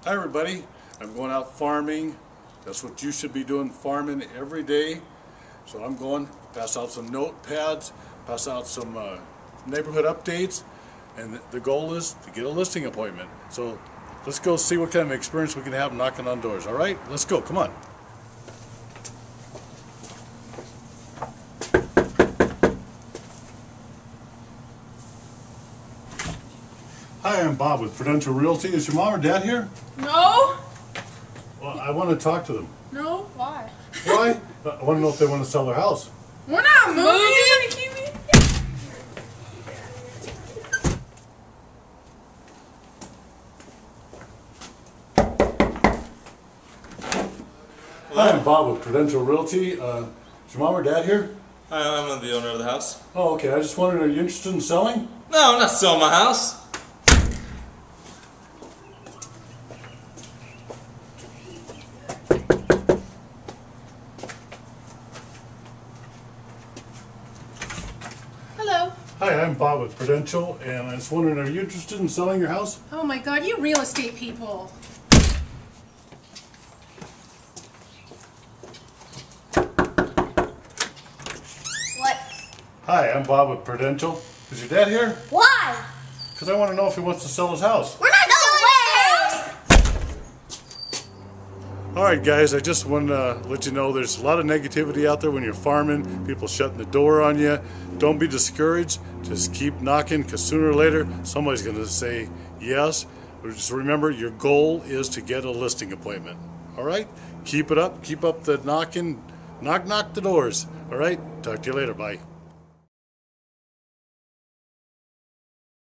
Hi everybody, I'm going out farming. That's what you should be doing, farming every day. So I'm going, pass out some notepads, pass out some neighborhood updates, and the goal is to get a listing appointment. So let's go see what kind of experience we can have knocking on doors. Alright, let's go, come on. Hi, I'm Bob with Prudential Realty. Is your mom or dad here? No. Well, I want to talk to them. No? Why? Why? I want to know if they want to sell their house. We're not moving. Hi, I'm Bob with Prudential Realty. Is your mom or dad here? Hi, I'm the owner of the house. Oh, okay. I just wondered, are you interested in selling? No, I'm not selling my house. Hello. Hi, I'm Bob with Prudential, and I was wondering, are you interested in selling your house? Oh my God, you real estate people. What? Hi, I'm Bob with Prudential. Is your dad here? Why? Because I want to know if he wants to sell his house. We're not selling the house! Alright guys, I just want to let you know there's a lot of negativity out there when you're farming, people shutting the door on you. Don't be discouraged, just keep knocking, because sooner or later somebody's going to say yes. But just remember, your goal is to get a listing appointment. Alright? Keep it up, keep up the knocking, knock the doors. Alright? Talk to you later, bye.